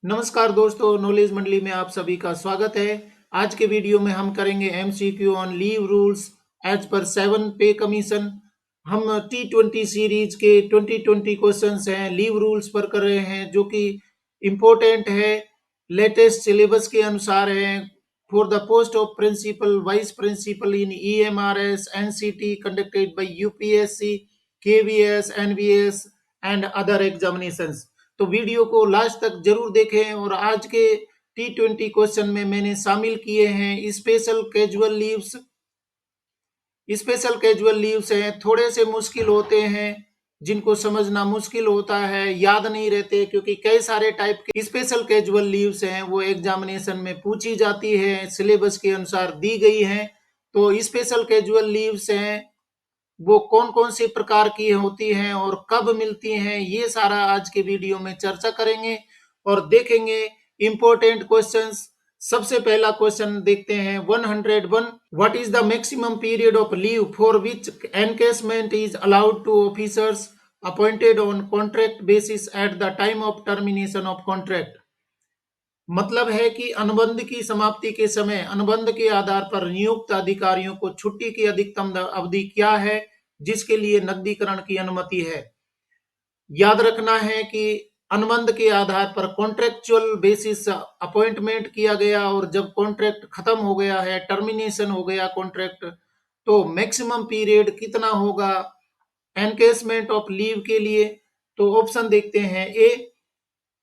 नमस्कार दोस्तों, नॉलेज मंडली में आप सभी का स्वागत है। आज के वीडियो में हम करेंगे MCQ on leave rules as पर 7 पे कमीशन। हम T20 सीरीज के 2020 क्वेश्चंस हैं लीव रूल्स पर कर रहे हैं, जो कि इम्पोर्टेंट है, लेटेस्ट सिलेबस के अनुसार है। For the post of principal vice principal in EMRS NCT conducted by UPSC, KVS, NVS and other examinations. तो वीडियो को लास्ट तक जरूर देखें। और आज के T20 क्वेश्चन में मैंने शामिल किए हैं special casual leaves. Special casual leaves हैं, थोड़े से मुश्किल होते हैं, जिनको समझना मुश्किल होता है, याद नहीं रहते, क्योंकि कई सारे टाइप के स्पेशल कैजुअल लीव्स हैं वो एग्जामिनेशन में पूछी जाती है, सिलेबस के अनुसार दी गई हैं। तो स्पेशल कैजुअल लीव्स हैं वो कौन कौन सी प्रकार की होती हैं और कब मिलती हैं, ये सारा आज के वीडियो में चर्चा करेंगे और देखेंगे इंपॉर्टेंट क्वेश्चंस। सबसे पहला क्वेश्चन देखते हैं 101। What is the maximum period of leave for which encashment is allowed to officers appointed on contract basis at the time of termination of contract. मतलब है कि अनुबंध की समाप्ति के समय अनुबंध के आधार पर नियुक्त अधिकारियों को छुट्टी की अधिकतम अवधि क्या है जिसके लिए नकदीकरण की अनुमति है। याद रखना है कि अनुबंध के आधार पर कॉन्ट्रेक्चुअल बेसिस अपॉइंटमेंट किया गया, और जब कॉन्ट्रैक्ट खत्म हो गया है, टर्मिनेशन हो गया कॉन्ट्रैक्ट, तो मैक्सिमम पीरियड कितना होगा एनकेसमेंट ऑफ लीव के लिए। तो ऑप्शन देखते हैं। ए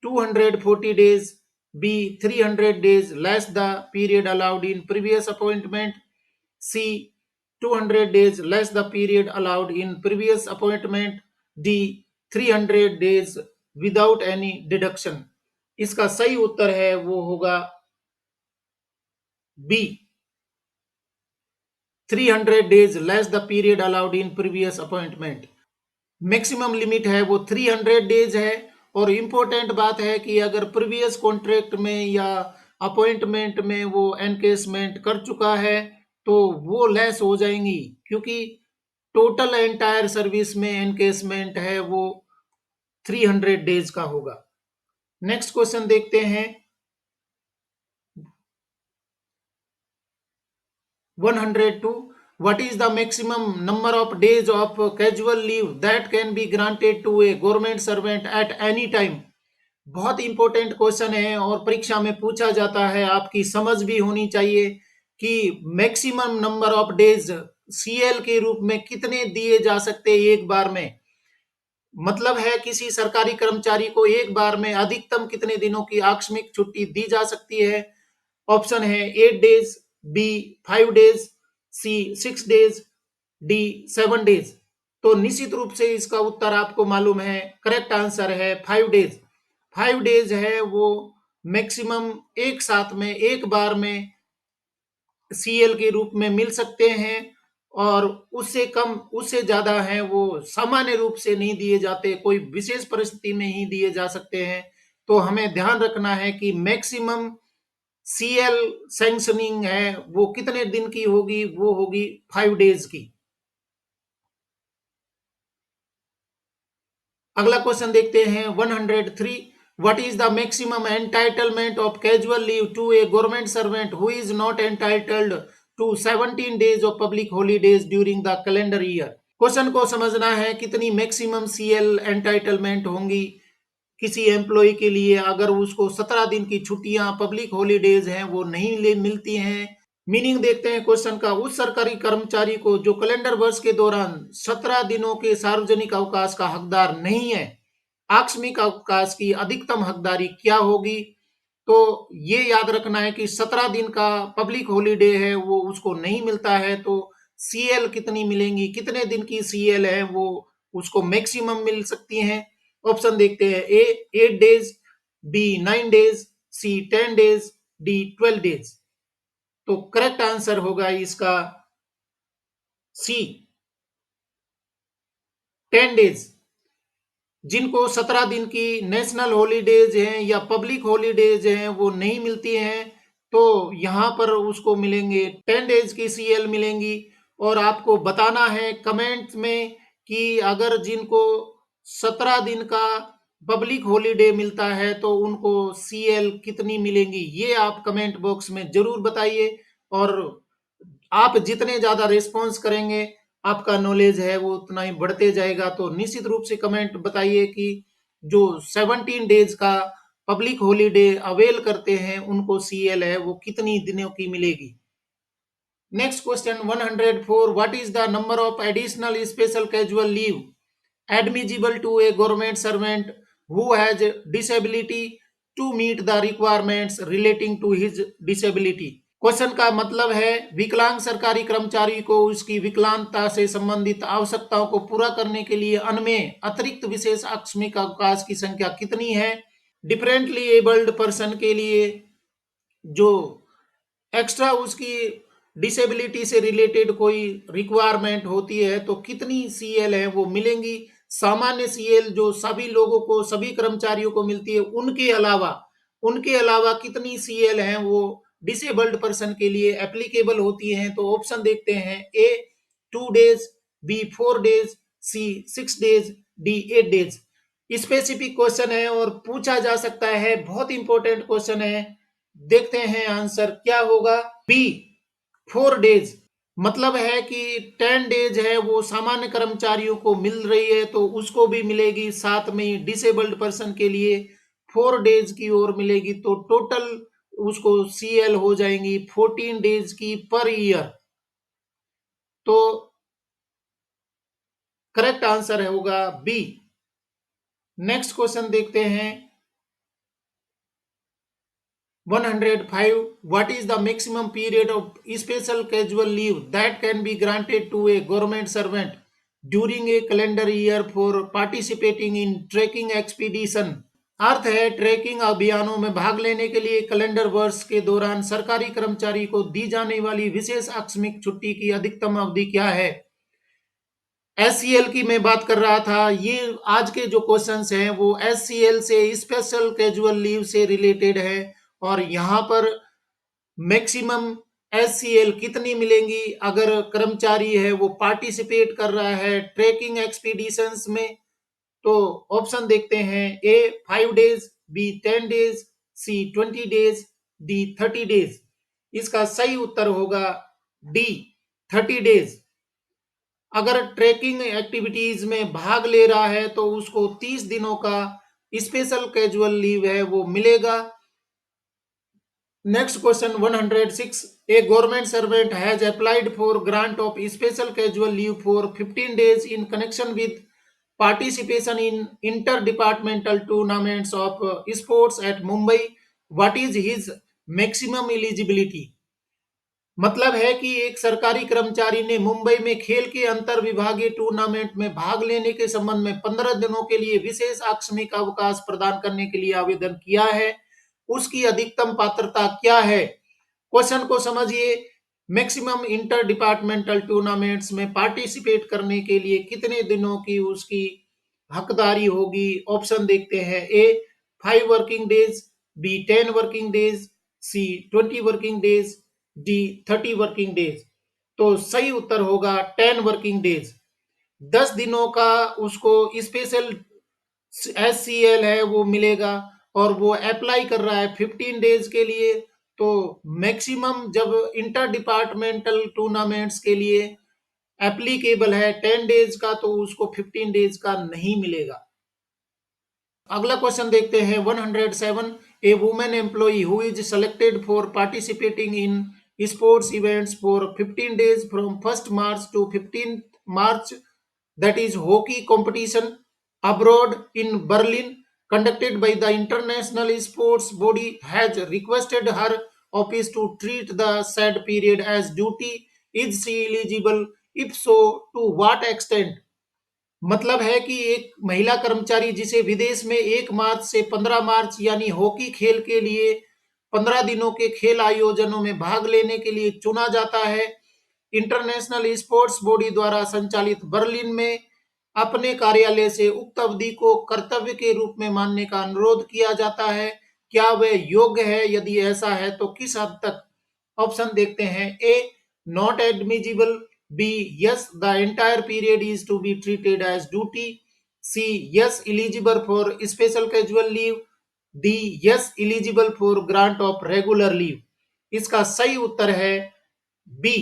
240 days, B 300 days less the period allowed in previous appointment, C 200 days less the period allowed in previous appointment, D 300 days without any deduction। इसका सही उत्तर है वो होगा B 300 days less the period allowed in previous appointment। Maximum limit है वो 300 days है। और इम्पोर्टेंट बात है कि अगर प्रीवियस कॉन्ट्रैक्ट में या अपॉइंटमेंट में वो एनकेसमेंट कर चुका है तो वो लेस हो जाएंगी, क्योंकि टोटल एंटायर सर्विस में एनकेसमेंट है वो 300 डेज का होगा। नेक्स्ट क्वेश्चन देखते हैं 102। What is the maximum number of days of casual leave that can be granted to a government servant at any time। बहुत इंपॉर्टेंट क्वेश्चन है और परीक्षा में पूछा जाता है, आपकी समझ भी होनी चाहिए कि maximum number of days CL के रूप में कितने दिए जा सकते हैं एक बार में। मतलब है किसी सरकारी कर्मचारी को एक बार में अधिकतम कितने दिनों की आकस्मिक छुट्टी दी जा सकती है। ऑप्शन है 8 डेज, बी 5 डेज, सी 6 डेज, डी 7 डेज। तो निश्चित रूप से इसका उत्तर आपको मालूम है, करेक्ट आंसर है 5 डेज। 5 डेज है वो मैक्सिमम एक साथ में एक बार में सीएल के रूप में मिल सकते हैं, और उससे कम उससे ज्यादा है वो सामान्य रूप से नहीं दिए जाते, कोई विशेष परिस्थिति में ही दिए जा सकते हैं। तो हमें ध्यान रखना है कि मैक्सिमम सीएल सैंक्शनिंग है वो कितने दिन की होगी, वो होगी 5 डेज की। अगला क्वेश्चन देखते हैं 103। What is the maximum entitlement of casual leave to a government servant who is not entitled to 17 days of public holidays during the calendar year. Question को समझना है कितनी मैक्सिमम सीएल एंटाइटलमेंट होंगी किसी एम्प्लॉय के लिए अगर उसको 17 दिन की छुट्टियां पब्लिक हॉलीडेज हैं वो नहीं ले मिलती हैं। मीनिंग देखते हैं क्वेश्चन का। उस सरकारी कर्मचारी को जो कैलेंडर वर्ष के दौरान 17 दिनों के सार्वजनिक अवकाश का हकदार नहीं है, आकस्मिक अवकाश की अधिकतम हकदारी क्या होगी। तो ये याद रखना है कि 17 दिन का पब्लिक हॉलीडे है वो उसको नहीं मिलता है, तो सीएल कितनी मिलेंगी, कितने दिन की सीएल है वो उसको मैक्सिमम मिल सकती हैं। ऑप्शन देखते हैं। ए 8 डेज, बी 9 डेज, सी 10 डेज, डी 12 डेज। तो करेक्ट आंसर होगा इसका सी 10 डेज। जिनको 17 दिन की नेशनल हॉलीडेज हैं या पब्लिक हॉलीडेज हैं वो नहीं मिलती हैं, तो यहां पर उसको मिलेंगे 10 डेज की सीएल मिलेंगी। और आपको बताना है कमेंट में कि अगर जिनको 17 दिन का पब्लिक हॉलीडे मिलता है तो उनको सीएल कितनी मिलेंगी, ये आप कमेंट बॉक्स में जरूर बताइए। और आप जितने ज्यादा रिस्पॉन्स करेंगे, आपका नॉलेज है वो उतना ही बढ़ते जाएगा। तो निश्चित रूप से कमेंट बताइए कि जो 17 डेज का पब्लिक हॉलीडे अवेल करते हैं उनको सीएल है वो कितनी दिनों की मिलेगी। Next question 104, what is the number of additional special casual leave admissible to a government servant who has disability to meet the requirements relating to his disability। Question का मतलब है विकलांग सरकारी कर्मचारी को उसकी विकलांगता से संबंधित आवश्यकताओं को पूरा करने के लिए अनमेय अतिरिक्त विशेष आकस्मिक अवकाश की संख्या कितनी है। डिफरेंटली एबल्ड पर्सन के लिए जो एक्स्ट्रा उसकी डिसेबिलिटी से रिलेटेड कोई रिक्वायरमेंट होती है तो कितनी सीएल है वो मिलेंगी। सामान्य सीएल जो सभी लोगों को, सभी कर्मचारियों को मिलती है, उनके अलावा कितनी सीएल है वो डिसेबल्ड पर्सन के लिए एप्लीकेबल होती हैं। तो ऑप्शन देखते हैं, A 2 days, B 4 days, C 6 days, D 8 days. Specific question है और पूछा जा सकता है, बहुत इंपॉर्टेंट क्वेश्चन है। देखते हैं आंसर क्या होगा। बी 4 डेज, मतलब है कि 10 डेज है वो सामान्य कर्मचारियों को मिल रही है तो उसको भी मिलेगी, साथ में डिसेबल्ड पर्सन के लिए 4 डेज की और मिलेगी। तो टोटल उसको सीएल हो जाएंगी 14 डेज की पर ईयर। तो करेक्ट आंसर होगा बी। नेक्स्ट क्वेश्चन देखते हैं 105, what is the maximum period of special casual leave that can be granted to a government servant during a calendar year for participating in trekking expedition। अर्थ है trekking अभियानों में भाग लेने के लिए कैलेंडर वर्ष के दौरान सरकारी कर्मचारी को दी जाने वाली विशेष आकस्मिक छुट्टी की अधिकतम अवधि क्या है। एससीएल की मैं बात कर रहा था। ये आज के जो क्वेश्चंस हैं वो एससीएल से, स्पेशल कैजुअल लीव से रिलेटेड है। और यहाँ पर मैक्सिमम एससीएल कितनी मिलेंगी अगर कर्मचारी है वो पार्टिसिपेट कर रहा है ट्रैकिंग एक्सपीडिशंस में। तो ऑप्शन देखते हैं, A 5 days, B 10 days, C 20 days, D 30 days. इसका सही उत्तर होगा डी 30 डेज। अगर ट्रैकिंग एक्टिविटीज में भाग ले रहा है तो उसको 30 दिनों का स्पेशल कैजुअल लीव है वो मिलेगा। Next question 106, a government servant has applied for grant of special casual leave for 15 days in connection with participation in inter departmental tournaments of sports at Mumbai. What is his maximum eligibility. मतलब है कि एक सरकारी कर्मचारी ने मुंबई में खेल के अंतर विभागीय टूर्नामेंट में भाग लेने के संबंध में 15 दिनों के लिए विशेष आकस्मिक अवकाश प्रदान करने के लिए आवेदन किया है। उसकी अधिकतम पात्रता क्या है। क्वेश्चन को समझिए, मैक्सिमम इंटर डिपार्टमेंटल टूर्नामेंट्स में पार्टिसिपेट करने के लिए कितने दिनों की उसकी हकदारी होगी। ऑप्शन देखते हैं, A 5 working days, B 10 working days, C 20 working days, D 30 working days. तो सही उत्तर होगा 10 वर्किंग डेज। 10 दिनों का उसको स्पेशल एससीएल है वो मिलेगा और वो अप्लाई कर रहा है 15 डेज के लिए। तो मैक्सिमम जब इंटर डिपार्टमेंटल टूर्नामेंट्स के लिए एप्लीकेबल है 10 डेज का तो उसको 15 डेज का नहीं मिलेगा। अगला क्वेश्चन देखते हैं 107, a women employee who is selected for participating in sports events for 15 days from 1 March to 15 March, that is hockey competition abroad in Berlin conducted by the international sports body, has requested her office to treat the said period as duty। Is she eligible? If so, to what extent। मतलब है कि एक महिला कर्मचारी जिसे विदेश में 1 मार्च से 15 मार्च यानी हॉकी खेल के लिए 15 दिनों के खेल आयोजनों में भाग लेने के लिए चुना जाता है, इंटरनेशनल स्पोर्ट्स बॉडी द्वारा संचालित बर्लिन में अपने कार्यालय से उक्त अवधि को कर्तव्य के रूप में मानने का अनुरोध किया जाता है। क्या वह योग्य है, यदि ऐसा है तो किस हद तक। ऑप्शन देखते हैं, A not admissible, B yes the entire period is to be treated as duty, C yes eligible for special casual leave, D yes eligible for grant of regular leave. इसका सही उत्तर है B,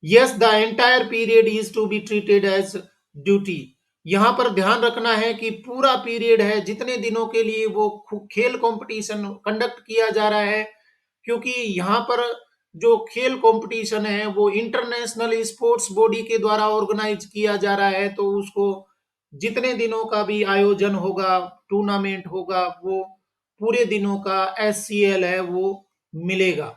yes the entire period is to be treated as duty. यहां पर ध्यान रखना है कि पूरा पीरियड है, जितने दिनों के लिए वो खेल कंपटीशन कंडक्ट किया जा रहा है, क्योंकि यहाँ पर जो खेल कंपटीशन है वो इंटरनेशनल स्पोर्ट्स बॉडी के द्वारा ऑर्गेनाइज किया जा रहा है, तो उसको जितने दिनों का भी आयोजन होगा, टूर्नामेंट होगा, वो पूरे दिनों का एससीएल है वो मिलेगा।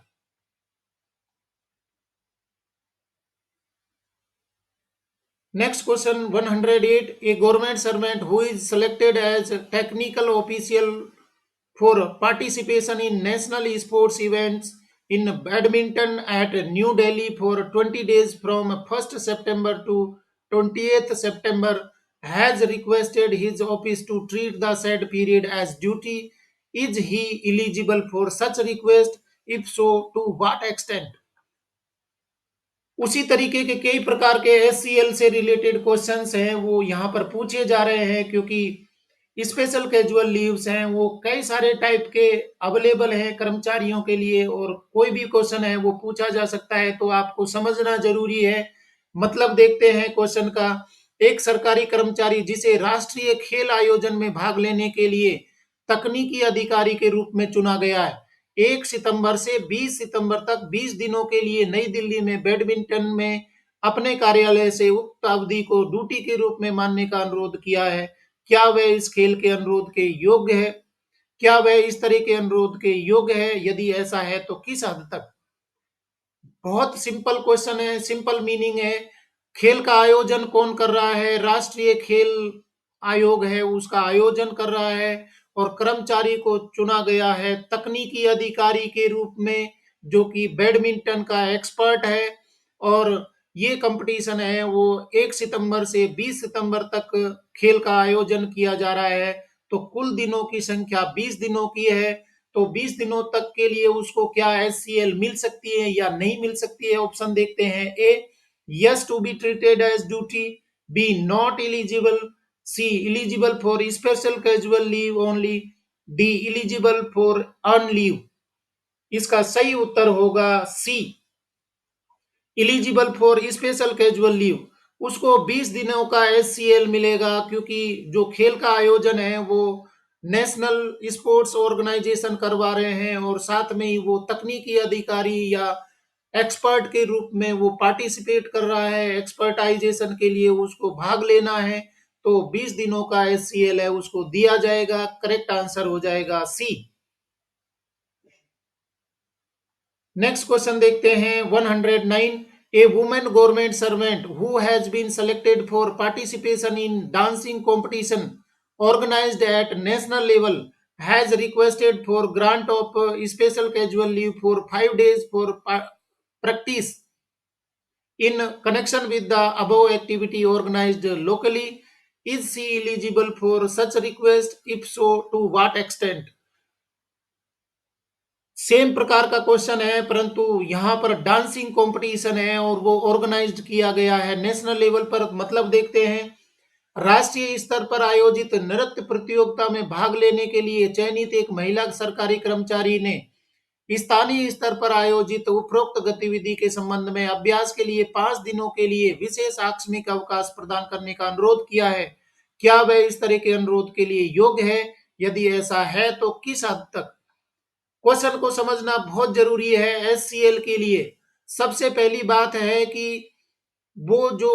Next question 108. A government servant who is selected as a technical official for participation in national sports events in badminton at New Delhi for 20 days from 1st September to 20th September has requested his office to treat the said period as duty. Is he eligible for such request? If so, to what extent? उसी तरीके के कई प्रकार के SCL से related questions हैं वो यहाँ पर पूछे जा रहे हैं, क्योंकि स्पेशल कैजुअल लीव्स हैं वो कई सारे टाइप के अवेलेबल हैं कर्मचारियों के लिए, और कोई भी क्वेश्चन है वो पूछा जा सकता है, तो आपको समझना जरूरी है। मतलब देखते हैं क्वेश्चन का। एक सरकारी कर्मचारी जिसे राष्ट्रीय खेल आयोजन में भाग लेने के लिए तकनीकी अधिकारी के रूप में चुना गया है, 1 सितंबर से 20 सितंबर तक 20 दिनों के लिए नई दिल्ली में बैडमिंटन में अपने कार्यालय से उक्त अवधि को ड्यूटी के रूप में मानने का अनुरोध किया है। क्या वह इस खेल के अनुरोध के योग्य है? क्या वह इस तरह के अनुरोध के योग्य है? यदि ऐसा है तो किस हद तक? बहुत सिंपल क्वेश्चन है, सिंपल मीनिंग है। खेल का आयोजन कौन कर रहा है? राष्ट्रीय खेल आयोग है, उसका आयोजन कर रहा है, और कर्मचारी को चुना गया है तकनीकी अधिकारी के रूप में, जो कि बैडमिंटन का एक्सपर्ट है। और ये कंपटीशन है वो 1 सितंबर से 20 सितंबर तक खेल का आयोजन किया जा रहा है। तो कुल दिनों की संख्या 20 दिनों की है। तो 20 दिनों तक के लिए उसको क्या एससीएल मिल सकती है या नहीं मिल सकती है? ऑप्शन देखते हैं। A yes to be treated as duty, B not eligible, C eligible for special casual leave only, D eligible for earn leave. इसका सही उत्तर होगा C, eligible for special casual leave. उसको 20 दिनों का एससीएल मिलेगा, क्योंकि जो खेल का आयोजन है वो नेशनल स्पोर्ट्स ऑर्गेनाइजेशन करवा रहे हैं, और साथ में ही वो तकनीकी अधिकारी या एक्सपर्ट के रूप में वो पार्टिसिपेट कर रहा है, एक्सपर्टाइजेशन के लिए उसको भाग लेना है। तो 20 दिनों का एससीएल है उसको दिया जाएगा। करेक्ट आंसर हो जाएगा सी। नेक्स्ट क्वेश्चन देखते हैं 109। A women government servant who has been selected for participation in dancing competition organized at national level has requested for grant of special casual leave for 5 days for practice in connection with the above activity organized locally. Is she eligible for such request? If so, to what extent? Same प्रकार का question है, परंतु यहाँ पर dancing competition है और वो organised किया गया है नेशनल लेवल पर। मतलब देखते हैं, राष्ट्रीय स्तर पर आयोजित नृत्य प्रतियोगिता में भाग लेने के लिए चयनित एक महिला सरकारी कर्मचारी ने स्थानीय स्तर पर आयोजित उपरोक्त गतिविधि के संबंध में अभ्यास के लिए 5 दिनों के लिए विशेष आकस्मिक अवकाश प्रदान करने का अनुरोध किया है। क्या वह इस तरह के अनुरोध के लिए योग्य है? यदि ऐसा है तो किस हद तक? क्वेश्चन को समझना बहुत जरूरी है एससीएल के लिए। सबसे पहली बात है कि वो जो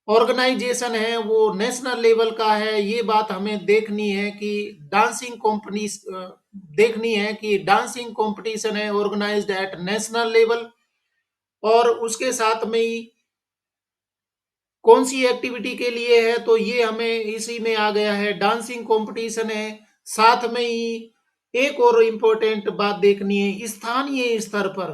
ऑर्गेनाइजेशन है वो नेशनल लेवल का है। ये बात हमें देखनी है कि डांसिंग कंपनी देखनी है कि डांसिंग कंपटीशन है ऑर्गेनाइज्ड एट नेशनल लेवल, और उसके साथ में ही कौन सी एक्टिविटी के लिए है, तो ये हमें इसी में आ गया है, डांसिंग कंपटीशन है। साथ में ही एक और इम्पोर्टेंट बात देखनी है, स्थानीय स्तर पर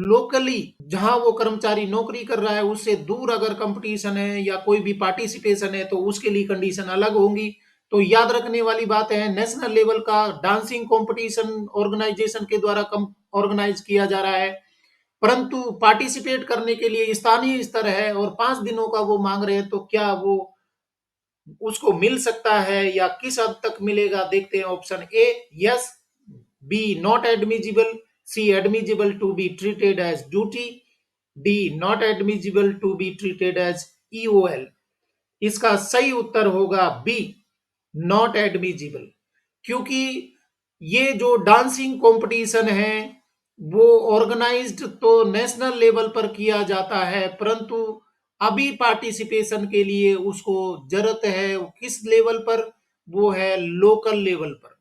लोकली जहां वो कर्मचारी नौकरी कर रहा है उससे दूर अगर कंपटीशन है या कोई भी पार्टिसिपेशन है तो उसके लिए कंडीशन अलग होंगी। तो याद रखने वाली बात है, नेशनल लेवल का डांसिंग कंपटीशन ऑर्गेनाइजेशन के द्वारा ऑर्गेनाइज किया जा रहा है, परंतु पार्टिसिपेट करने के लिए स्थानीय स्तर है और 5 दिनों का वो मांग रहे हैं, तो क्या वो उसको मिल सकता है या किस हद तक मिलेगा, देखते हैं। Option A yes, B not admissible, C admissible to be treated as duty, D not admissible to be treated as EOL. इसका सही उत्तर होगा बी, नॉट एडमिजिबल। क्योंकि ये जो डांसिंग कंपटीशन है वो ऑर्गेनाइज्ड तो नेशनल लेवल पर किया जाता है, परंतु अभी पार्टिसिपेशन के लिए उसको जरूरत है किस लेवल पर, वो है लोकल लेवल पर।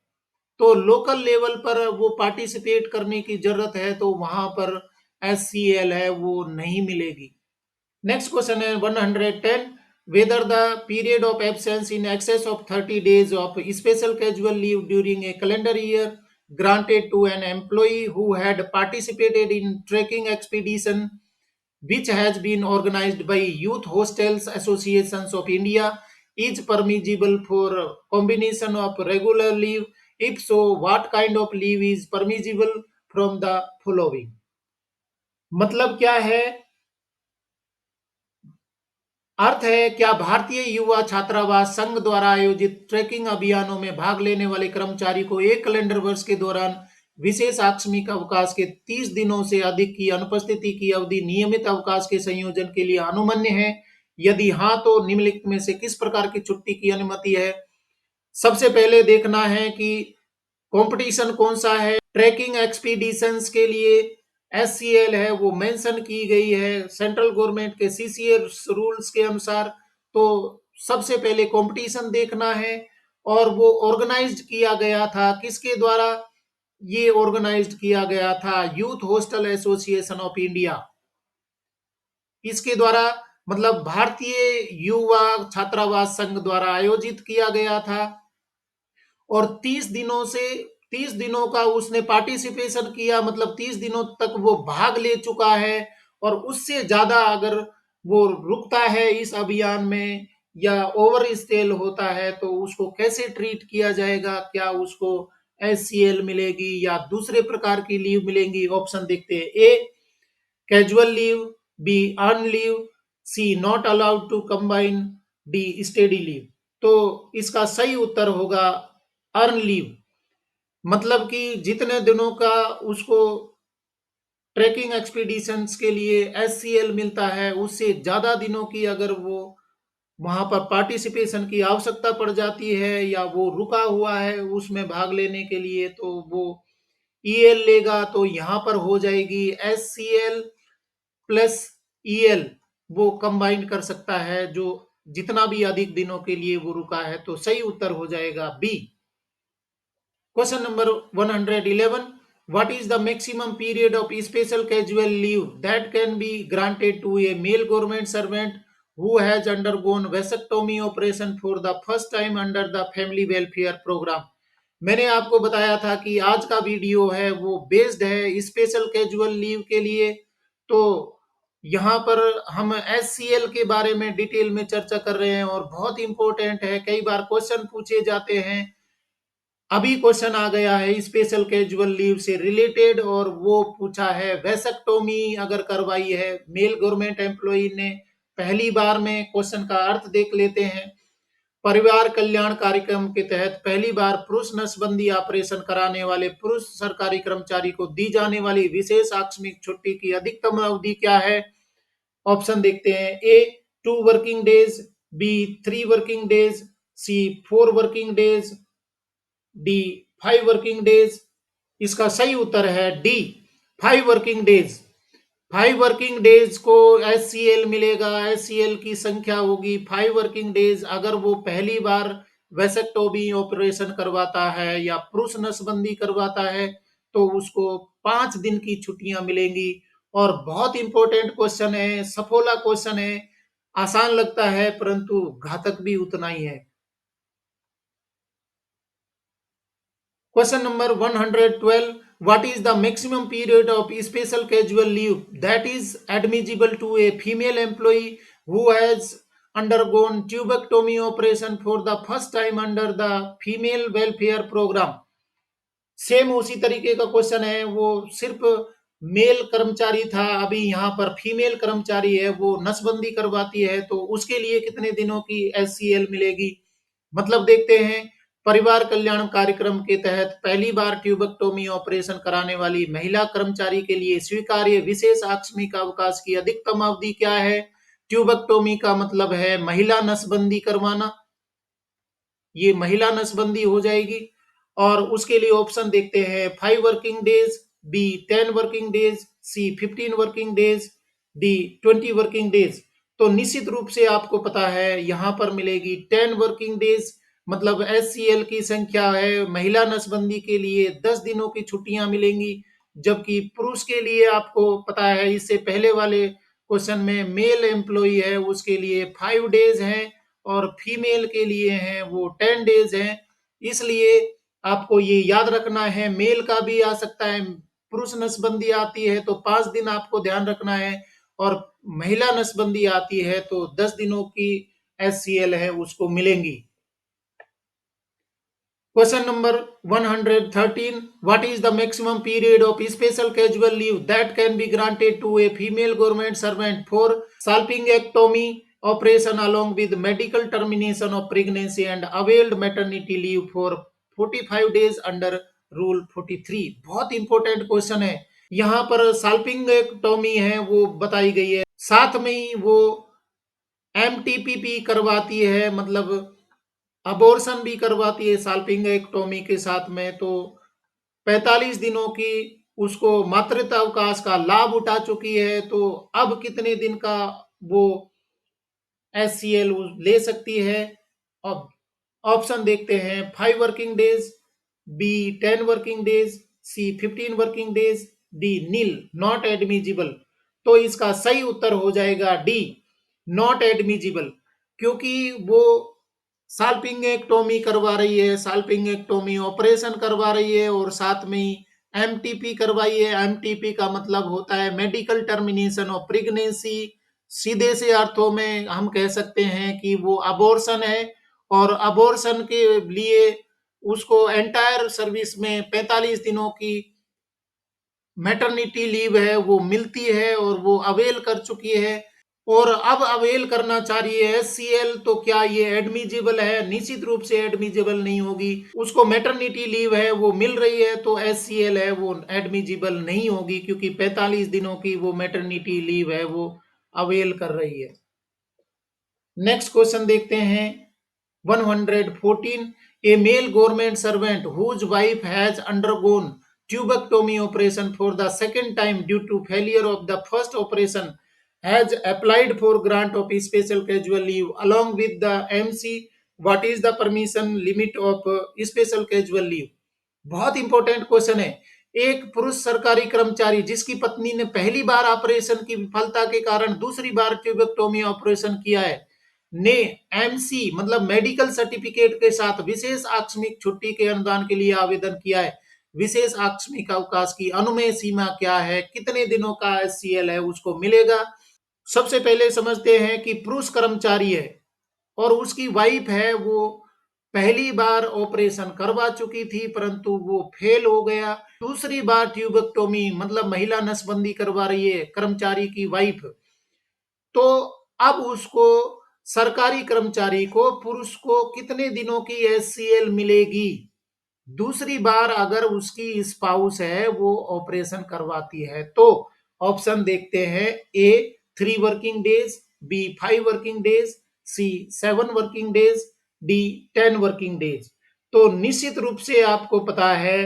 तो लोकल लेवल पर वो पार्टिसिपेट करने की जरूरत है, तो वहां पर एससीएल है वो नहीं मिलेगी। नेक्स्ट क्वेश्चन है 110, whether the period of absence in excess of 30 days of special casual leave during a calendar year granted to an employee who had participated in trekking expedition which has been organized by Youth Hostels Associations of India is permissible for combination of regular leave. If so, what kind of leave is permissible from the following? मतलब क्या है, अर्थ है, क्या भारतीय युवा छात्रावास संघ द्वारा आयोजित trekking अभियानों में भाग लेने वाले कर्मचारी को एक कैलेंडर वर्ष के दौरान विशेष आकस्मिक अवकाश के 30 दिनों से अधिक की अनुपस्थिति की अवधि नियमित अवकाश के संयोजन के लिए अनुमन्य है? यदि हाँ, तो निम्नलिखित में से किस प्रकार की छुट्टी की अनुमति है? सबसे पहले देखना है कि कंपटीशन कौन सा है। ट्रैकिंग एक्सपीडिशंस के लिए एससीएल है वो मेंशन की गई है सेंट्रल गवर्नमेंट के सीसीए रूल्स के अनुसार। तो सबसे पहले कंपटीशन देखना है, और वो ऑर्गेनाइज्ड किया गया था किसके द्वारा? ये ऑर्गेनाइज्ड किया गया था youth hostel association of India, इसके द्वारा, मतलब भारतीय युवा छात्रावास संघ द्वारा आयोजित किया गया था। और 30 दिनों का उसने पार्टिसिपेशन किया, मतलब 30 दिनों तक वो भाग ले चुका है। और उससे ज्यादा अगर वो रुकता है इस अभियान में या ओवर स्टेल होता है, तो उसको कैसे ट्रीट किया जाएगा? क्या उसको एससीएल मिलेगी या दूसरे प्रकार की लीव मिलेंगी? ऑप्शन देखते हैं। A casual leave, B earn leave, C not allowed to combine, D study leave. तो इसका सही उत्तर होगा अर्न लीव। मतलब कि जितने दिनों का उसको ट्रैकिंग एक्सपीडिशंस के लिए एससीएल मिलता है, उससे ज्यादा दिनों की अगर वो वहां पर पार्टिसिपेशन की आवश्यकता पड़ जाती है या वो रुका हुआ है उसमें भाग लेने के लिए, तो वो ईएल लेगा। तो यहाँ पर हो जाएगी एससीएल प्लस ईएल, वो कंबाइन कर सकता है जो जितना भी अधिक दिनों के लिए वो रुका है। तो सही उत्तर हो जाएगा B. Question number 111. What is the maximum period of special casual leave that can be granted to a male government servant who has undergone vasectomy operation for the first time under the family welfare program? मैंने आपको बताया था कि आज का video है वो based है स्पेशल कैजुअल लीव के लिए। तो यहाँ पर हम एससीएल के बारे में डिटेल में चर्चा कर रहे हैं और बहुत इंपॉर्टेंट है, कई बार क्वेश्चन पूछे जाते हैं। अभी क्वेश्चन आ गया है स्पेशल कैजुअल लीव से रिलेटेड, और वो पूछा है वेसेक्टोमी अगर करवाई है मेल गवर्नमेंट एम्प्लॉई ने पहली बार में। क्वेश्चन का अर्थ देख लेते हैं। परिवार कल्याण कार्यक्रम के तहत पहली बार पुरुष नसबंदी ऑपरेशन कराने वाले पुरुष सरकारी कर्मचारी को दी जाने वाली विशेष आकस्मिक छुट्टी की अधिकतम अवधि क्या है? ऑप्शन देखते हैं। A 2 working days, B 3 working days, C 4 working days, D 5 working days. इसका सही उत्तर है D 5 working days. 5 working days को एससीएल मिलेगा। एससीएल की संख्या होगी 5 वर्किंग डेज अगर वो पहली बार वेसेक्टोमी ऑपरेशन करवाता है या पुरुष नसबंदी करवाता है, तो उसको 5 दिन की छुट्टियां मिलेंगी। और बहुत इंपॉर्टेंट क्वेश्चन है, सफोला क्वेश्चन है, आसान लगता है परंतु घातक भी उतना ही है। Question number 112. What is the maximum period of special casual leave that is admissible to a female employee who has undergone tubectomy operation for the first time under the female welfare program? Same उसी तरीके का question है, वो सिर्फ mail कर्मचारी था, अभी यहाँ पर फीमेल कर्मचारी है, वो नसबंदी करवाती है, तो उसके लिए कितने दिनों की एचसीएल मिलेगी? मतलब देखते हैं। परिवार कल्याण कार्यक्रम के तहत पहली बार ट्यूबेक्टोमी ऑपरेशन कराने वाली महिला कर्मचारी के लिए स्वीकार्य विशेष आकस्मिक अवकाश की अधिकतम अवधि क्या है? ट्यूबेक्टोमी का मतलब है महिला नसबंदी करवाना, ये महिला नसबंदी हो जाएगी। और उसके लिए ऑप्शन देखते हैं। 5 working days, B 10 working days, C 15 working days, D 20 working days. तो निश्चित रूप से आपको पता है यहाँ पर मिलेगी 10 वर्किंग डेज। मतलब एचसीएल की संख्या है, महिला नसबंदी के लिए 10 दिनों की छुट्टियां मिलेंगी, जबकि पुरुष के लिए आपको पता है इससे पहले वाले क्वेश्चन में मेल एम्प्लॉई है उसके लिए 5 डेज हैं, और फीमेल के लिए हैं वो 10 डेज हैं। इसलिए आपको ये याद रखना है, मेल का भी आ सकता है, पुरुष नसबंदी आती है तो 5 दिन आपको ध्यान रखना है, और महिला नसबंदी आती है तो 10 दिनों की एचसीएल है उसको मिलेंगी। Question number 113. What is the maximum period of special casual leave that can be granted to a female government servant for salpingectomy operation along with medical termination of pregnancy and availed maternity leave for 45 days under Rule 43? बहुत important question है। यहाँ पर साल्पिंगेक्टोमी है वो बताई गई है, साथ में ही वो एमटीपीपी करवाती है, मतलब अबॉर्शन भी करवाती है साल्पिंगेक्टोमी के साथ में। तो 45 दिनों की उसको मातृत्व अवकाश का लाभ उठा चुकी है, तो अब कितने दिन का वो एचसीएल ले सकती है? अब ऑप्शन देखते हैं। 5 working days, B 10 working days, C 15 working days, D nil not admissible. तो इसका सही उत्तर हो जाएगा डी नॉट एडमिजिबल, क्योंकि वो साल्पिंगेक्टोमी करवा रही है, साल्पिंगेक्टोमी ऑपरेशन करवा रही है, और साथ में ही एमटीपी करवाई है। एमटीपी का मतलब होता है मेडिकल टर्मिनेशन ऑफ प्रेगनेंसी। सीधे से अर्थों में हम कह सकते हैं कि वो अबॉर्शन है, और अबॉर्शन के लिए उसको एंटायर सर्विस में 45 दिनों की मैटरनिटी लीव है वो मिलती है, और वो अवेल कर चुकी है और अब अवेल करना चाह रही है एचसीएल। तो क्या ये एडमिजिबल है? निश्चित रूप से एडमिजिबल नहीं होगी। उसको मैटरनिटी लीव है वो मिल रही है, तो एचसीएल है वो एडमिजिबल नहीं होगी, क्योंकि 45 दिनों की वो मैटरनिटी लीव है वो अवेल कर रही है। नेक्स्ट क्वेश्चन देखते हैं। 114. A male government servant whose wife has undergone tubectomy operation for the second time due to failure of the first operation has applied for grant of special casual leave along with the MC. What is the permission limit of special casual leave? बहुत important question है। एक पुरुष सरकारी कर्मचारी जिसकी पत्नी ने पहली बार ऑपरेशन की विफलता के कारण दूसरी बार ट्यूबेक्टोमी ऑपरेशन किया है, ने एमसी मतलब मेडिकल सर्टिफिकेट के साथ विशेष आकस्मिक छुट्टी के अनुदान के लिए आवेदन किया है। विशेष आकस्मिक अवकाश की अनुमेय सीमा क्या है? कितने दिनों का एचसीएल है उसको मिलेगा? सबसे पहले समझते हैं कि पुरुष कर्मचारी है और उसकी वाइफ है, वो पहली बार ऑपरेशन करवा चुकी थी परंतु वो फेल हो गया। दूसरी बार ट्यूबेक्टोमी मतलब महिला नसबंदी करवा रही है कर्मचारी की वाइफ, तो अब उसको सरकारी कर्मचारी को पुरुष को कितने दिनों की एचसीएल मिलेगी? दूसरी बार अगर उसकी स्पाउस है वो ऑपरेशन करवाती है तो ऑप्शन देखते हैं। A 3 working days, B 5 working days, C 7 working days, D 10 working days. तो निश्चित रूप से आपको पता है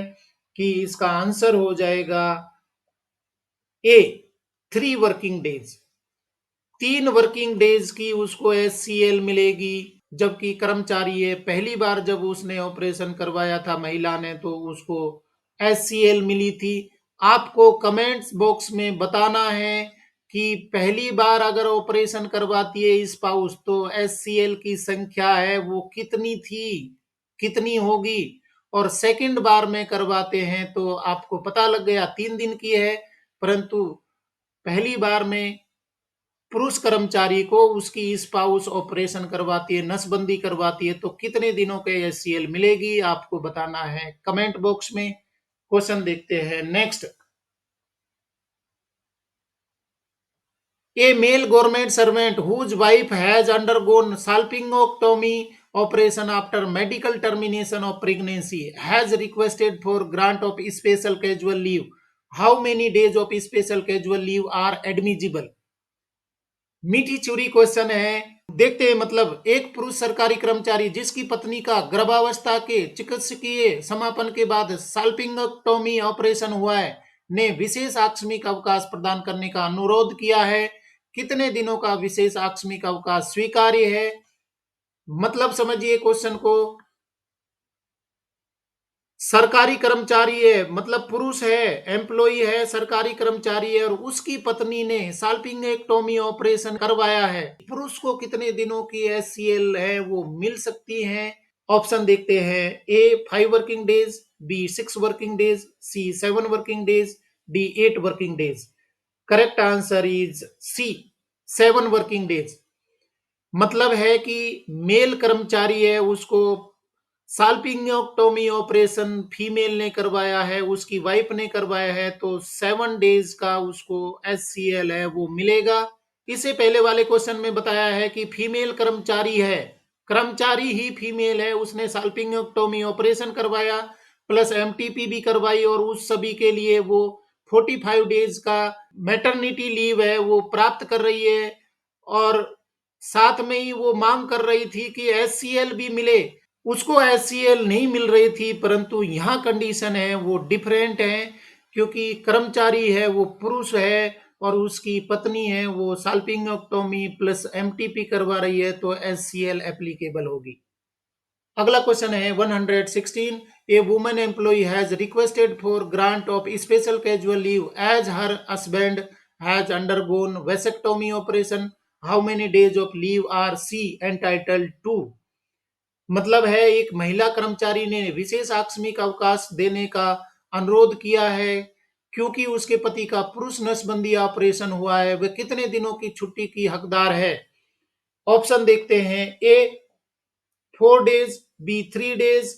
कि इसका आंसर हो जाएगा ए 3 वर्किंग डेज। 3 वर्किंग डेज की उसको एचसीएल मिलेगी, जबकि कर्मचारी है पहली बार जब उसने ऑपरेशन करवाया था महिला ने तो उसको एचसीएल मिली थी। आपको कमेंट्स बॉक्स में बताना है कि पहली बार अगर ऑपरेशन करवाती है स्पाउस तो एचसीएल की संख्या है वो कितनी थी, कितनी होगी, और सेकंड बार में करवाते हैं तो आपको पता लग गया 3 दिन की है, परंतु पहली बार में पुरुष कर्मचारी को उसकी स्पाउस ऑपरेशन करवाती है, नसबंदी करवाती है, तो कितने दिनों के एचसीएल मिलेगी आपको बताना है कमेंट बॉक्स में। क्वेश्चन देखते हैं next. A male government servant whose wife has undergone salpingectomy operation after medical termination of pregnancy has requested for grant of special casual leave. How many days of special casual leave are admissible? मीठी चूरी question है। देखते हैं, मतलब एक पुरुष सरकारी कर्मचारी जिसकी पत्नी का गर्भावस्था के चिकित्सकीय समापन के बाद साल्पिंगक्टोमी ऑपरेशन हुआ है ने विशेष आकस्मिक अवकाश प्रदान करने का अनुरोध किया है। कितने दिनों का विशेष आकस्मिक अवकाश स्वीकार्य है? मतलब समझिए क्वेश्चन को। सरकारी कर्मचारी है, मतलब पुरुष है, एम्प्लॉई है, सरकारी कर्मचारी है और उसकी पत्नी ने साल्पिंगेक्टोमी ऑपरेशन करवाया है। पुरुष को कितने दिनों की एससीएल है वो मिल सकती है? ऑप्शन देखते हैं। A 5 working days, B 6 working days, C 7 working days, D 8 working days. Correct answer is C 7 working days. मतलब है कि मेल कर्मचारी है, उसको साल्पिंगोक्टोमी ऑपरेशन फीमेल ने करवाया है, उसकी वाइफ ने करवाया है, तो 7 डेज का उसको एससीएल है वो मिलेगा। इससे पहले वाले क्वेश्चन में बताया है कि फीमेल कर्मचारी है, कर्मचारी ही फीमेल है, उसने साल्पिंगोक्टोमी ऑपरेशन करवाया प्लस एमटीपी भी करवाई और उस सभी के लिए वो 45 डेज का मैटरनिटी लीव है वो प्राप्त कर रही है और साथ में ही वो मांग कर रही थी कि एससीएल भी मिले। उसको एससीएल नहीं मिल रही थी, परंतु यहाँ कंडीशन है वो डिफरेंट है, क्योंकि कर्मचारी है वो पुरुष है और उसकी पत्नी है वो साल्पिंगोक्टोमी प्लस एमटीपी करवा रही है, तो एससीएल एप्लीकेबल होगी। अगला क्वेश्चन है 116। A woman employee has requested for grant of special casual leave as her husband has undergone vasectomy operation. How many days of leave are she entitled to? मतलब है एक महिला कर्मचारी ने विशेष आकस्मिक अवकाश देने का अनुरोध किया है क्योंकि उसके पति का पुरुष नसबंदी ऑपरेशन हुआ है। वह कितने दिनों की छुट्टी की हकदार है? ऑप्शन देखते हैं। A 4 days, B 3 days,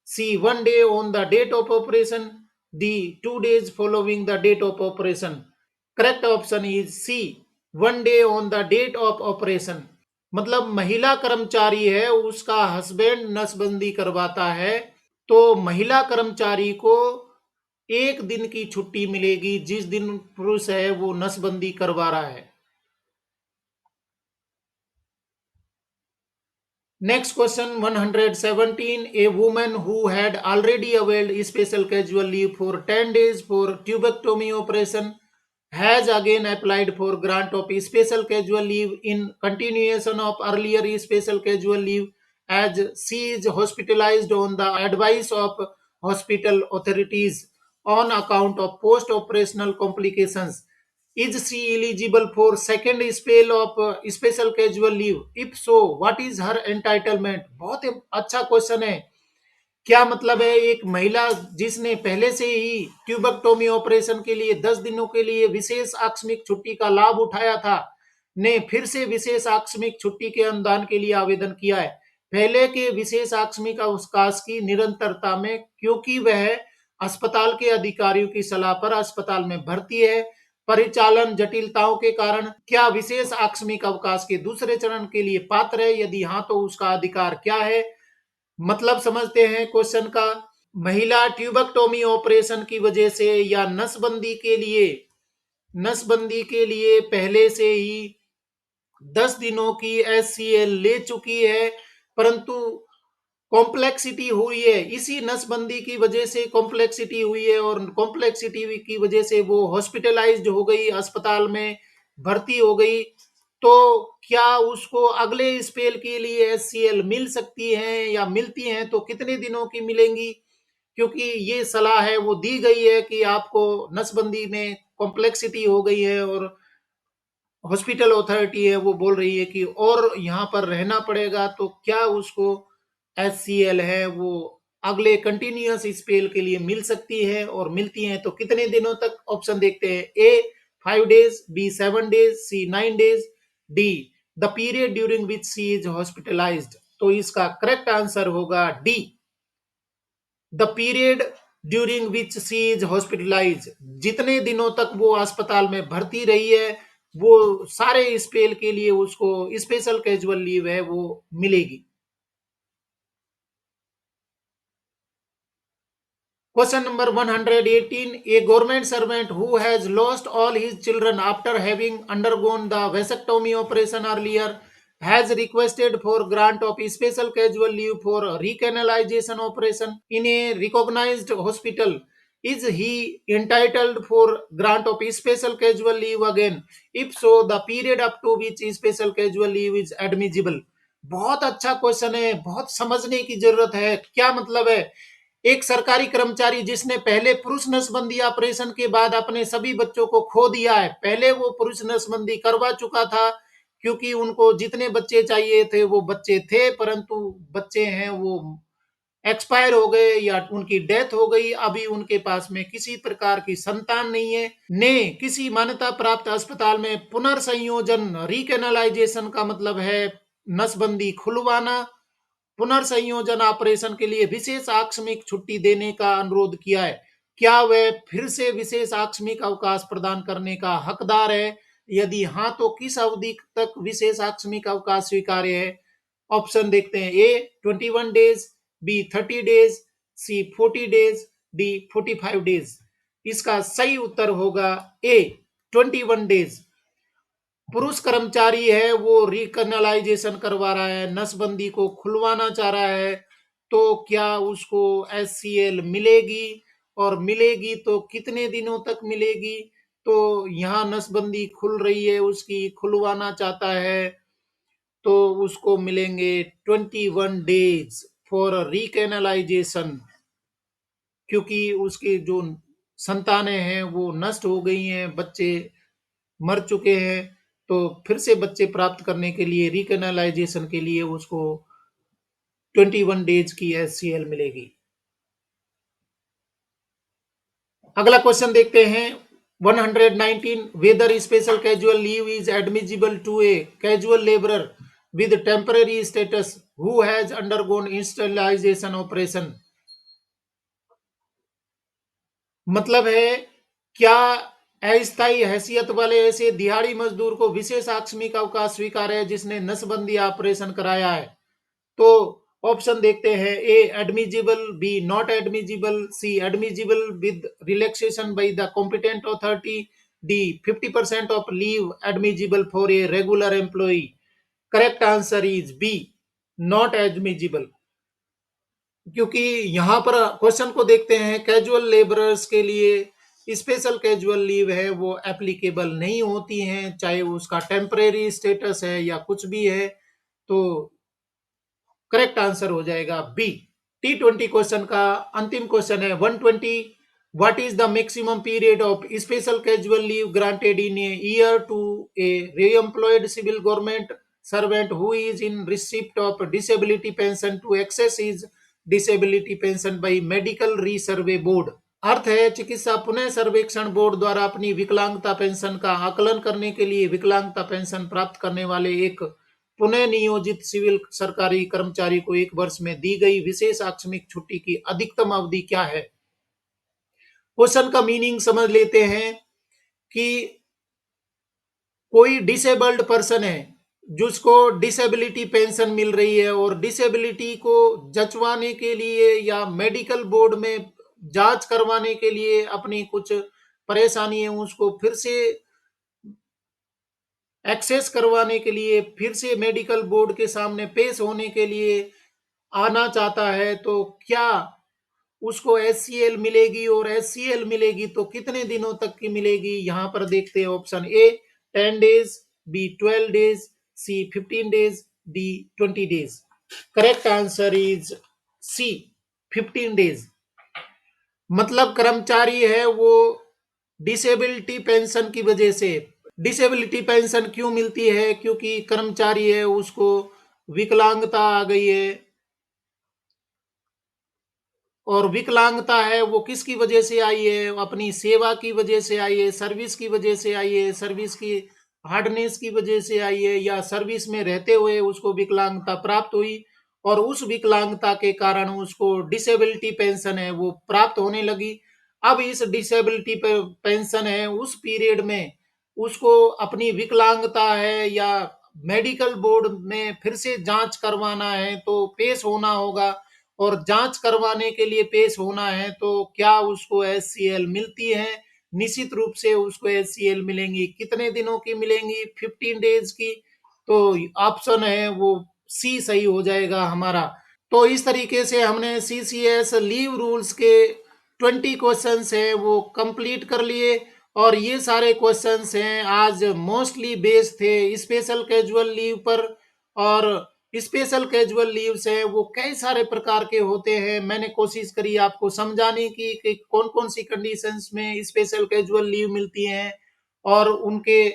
C 1 day on the date of operation, D 2 days following the date of operation। Correct option is C 1 day on the date of operation। मतलब महिला कर्मचारी है, उसका हस्बैंड नसबंदी करवाता है तो महिला कर्मचारी को 1 दिन की छुट्टी मिलेगी जिस दिन पुरुष है वो नसबंदी करवा रहा है। Next question 117. A woman who had already availed special casual leave for 10 days for tubectomy operation has again applied for grant of special casual leave in continuation of earlier special casual leave as she is hospitalized on the advice of hospital authorities on account of post-operational complications. Is she eligible for second spell of special casual leave? If so, what is her entitlement? बहुत ही अच्छा question है। क्या मतलब है, एक महिला जिसने पहले से ही ट्यूबेक्टोमी ऑपरेशन के लिए 10 दिनों के लिए विशेष आकस्मिक छुट्टी का लाभ उठाया था, ने फिर से विशेष आकस्मिक छुट्टी के अनुदान के लिए आवेदन किया है पहले के विशेष आकस्मिक अवकाश की निरंतरता में, क्योंकि वह अस्पताल के अधिकारियों की सलाह पर अस्पताल में भर्ती है। परिचालन जटिलताओं के कारण क्या विशेष आकस्मिक अवकाश के दूसरे चरण के लिए पात्र है? यदि हाँ तो उसका अधिकार क्या है? मतलब समझते हैं क्वेश्चन का। महिला ट्यूबेक्टोमी ऑपरेशन की वजह से या नसबंदी के लिए पहले से ही 10 दिनों की एससीएल ले चुकी है, परंतु कॉम्प्लेक्सिटी हुई है, इसी नसबंदी की वजह से कॉम्प्लेक्सिटी हुई है और कॉम्प्लेक्सिटी की वजह से वो हॉस्पिटलाइज्ड हो गई, अस्पताल में भर्ती हो गई, तो क्या उसको अगले स्पेल के लिए एससीएल मिल सकती है या मिलती हैं, तो कितने दिनों की मिलेंगी? क्योंकि ये सलाह है वो दी गई है कि आपको नसबंदी में कॉम्प्लेक्सिटी हो गई है और हॉस्पिटल अथॉरिटी है वो बोल रही है कि और यहाँ पर रहना पड़ेगा, तो क्या उसको एचसीएल है वो अगले कंटिन्यूअस स्पेल के लिए मिल सकती है और मिलती है तो कितने दिनों तक? ऑप्शन देखते हैं। A 5 days, B 7 days, C 9 days, D the period during which she is hospitalised. तो इसका करेक्ट आंसर होगा D the period during which she is hospitalise. जितने दिनों तक वो अस्पताल में भर्ती रही है वो सारे स्पेल के लिए उसको स्पेशल कैजुअल लीव है वो मिलेगी। Question number 118. A government servant who has lost all his children after having undergone the vasectomy operation earlier has requested for grant of special casual leave for recanalization operation in a recognized hospital. Is he entitled for grant of special casual leave again? If so, the period up to which special casual leave is admissible. बहुत अच्छा question है, बहुत समझने की जरूरत है। क्या मतलब है? एक सरकारी कर्मचारी जिसने पहले पुरुष नसबंदी ऑपरेशन के बाद अपने सभी बच्चों को खो दिया है, पहले वो पुरुष नसबंदी करवा चुका था क्योंकि उनको जितने बच्चे चाहिए थे वो बच्चे थे, परंतु बच्चे हैं वो एक्सपायर हो गए या उनकी डेथ हो गई, अभी उनके पास में किसी प्रकार की संतान नहीं है, ने किसी मान्यता प्राप्त अस्पताल में पुनर्संयोजन, रिकेनलाइजेशन का मतलब है नसबंदी खुलवाना, पुनर्संयोजन ऑपरेशन के लिए विशेष आकस्मिक छुट्टी देने का अनुरोध किया है। क्या वह फिर से विशेष आकस्मिक अवकाश प्रदान करने का हकदार है? यदि हाँ, तो किस अवधि तक विशेष आकस्मिक अवकाश स्वीकार्य है? ऑप्शन देखते हैं। ए 21 डेज, बी 30 डेज, सी 40 डेज, डी 45 डेज। इसका सही उत्तर होगा ए 21 डेज। पुरुष कर्मचारी है वो रिकनलाइजेशन करवा रहा है, नसबंदी को खुलवाना चाह रहा है, तो क्या उसको एससीएल मिलेगी और मिलेगी तो कितने दिनों तक मिलेगी? तो यहाँ नसबंदी खुल रही है, उसकी खुलवाना चाहता है, तो उसको मिलेंगे 21 डेज फॉर रिकैनलाइजेशन, क्योंकि उसके जो संतानें हैं वो नष्ट हो गई हैं, बच्चे मर चुके हैं, तो फिर से बच्चे प्राप्त करने के लिए रिकैनलाइजेशन के लिए उसको 21 डेज की एससीएल मिलेगी। अगला क्वेश्चन देखते हैं 119। Whether special casual leave is admissible to a casual labourer with temporary status who has undergone sterilisation operation. मतलब है, क्या अस्थायी हैसियत वाले ऐसे दिहाड़ी मजदूर को विशेष आकस्मिक अवकाश स्वीकार है जिसने नसबंदी ऑपरेशन कराया है? तो ऑप्शन देखते हैं। A admissible, B not admissible, C admissible with relaxation by the competent authority, D 50% of leave admissible for a regular employee. Correct answer is B not admissible, क्योंकि यहाँ पर क्वेश्चन को देखते हैं, कैजुअल लेबरर्स के लिए स्पेशल कैजुअल लीव है वो एप्लीकेबल नहीं होती हैं, चाहे उसका टेम्परेरी स्टेटस है या कुछ भी है, तो करेक्ट आंसर हो जाएगा बी। T20 क्वेश्चन का अंतिम क्वेश्चन है 120। What is the maximum period of special casual leave granted in a year to a reemployed civil government servant who is in receipt of disability pension to access his disability pension by medical resurvey board. अर्थ है, चिकित्सा पुनः सर्वेक्षण board द्वारा अपनी विकलांगता pension का आकलन करने के लिए विकलांगता पेंशन प्राप्त करने वाले एक पुनः नियोजित सिविल सरकारी कर्मचारी को एक वर्ष में दी गई विशेष आकस्मिक छुट्टी की अधिकतम अवधि क्या है? क्वेश्चन का मीनिंग समझ लेते हैं कि कोई डिसेबल्ड पर्सन है जिसको डिसेबिलिटी पेंशन मिल रही है और डिसेबिलिटी को जचवाने के लिए या मेडिकल बोर्ड में जांच करवाने के लिए अपनी कुछ परेशानी है उसको फिर से एक्सेस करवाने के लिए, फिर से मेडिकल बोर्ड के सामने पेश होने के लिए आना चाहता है, तो क्या उसको एससीएल मिलेगी और एससीएल मिलेगी तो कितने दिनों तक की मिलेगी? यहां पर देखते हैं। Option A 10 days, B 12 days, C 15 days, D 20 days. Correct answer is C 15 days. मतलब कर्मचारी है वो डिसेबिलिटी पेंशन की वजह से, डिसेबिलिटी पेंशन क्यों मिलती है? क्योंकि कर्मचारी है उसको विकलांगता आ गई है, और विकलांगता है वो किसकी वजह से आई है? अपनी सेवा की वजह से आई है, सर्विस की वजह से आई है, सर्विस की हार्डनेस की वजह से आई है, या सर्विस में रहते हुए उसको विकलांगता प्राप्त हुई और उस विकलांगता के कारण उसको डिसेबिलिटी पेंशन है वो प्राप्त होने लगी। अब इस डिसेबिलिटी पेंशन है उस पीरियड में उसको अपनी विकलांगता है या मेडिकल बोर्ड में फिर से जांच करवाना है तो पेश होना होगा, और जांच करवाने के लिए पेश होना है तो क्या उसको एचसीएल मिलती है? निश्चित रूप से उसको एचसीएल मिलेंगी। कितने दिनों की मिलेंगी? 15 डेज की। तो ऑप्शन है वो सी सही हो जाएगा हमारा। तो इस तरीके से हमने सीसीएस लीव रूल्स के 20 क्वेश्चंस हैं वो कंप्लीट कर लिए, और ये सारे क्वेश्चंस हैं आज मोस्टली बेस्ड थे स्पेशल कैजुअल लीव पर। और स्पेशल कैजुअल लीव्स हैं वो कई सारे प्रकार के होते हैं। मैंने कोशिश करी आपको समझाने की कि कौन कौन सी कंडीशंस में स्पेशल कैजुअल लीव मिलती हैं, और उनके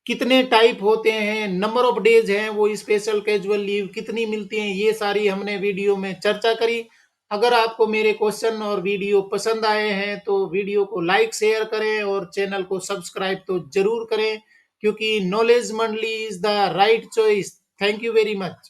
कितने टाइप होते हैं, नंबर ऑफ डेज हैं वो स्पेशल कैजुअल लीव कितनी मिलती हैं, ये सारी हमने वीडियो में चर्चा करी। अगर आपको मेरे क्वेश्चन और वीडियो पसंद आए हैं तो वीडियो को लाइक शेयर करें और चैनल को सब्सक्राइब तो जरूर करें, क्योंकि नॉलेज मंडली is the right choice. Thank you very much.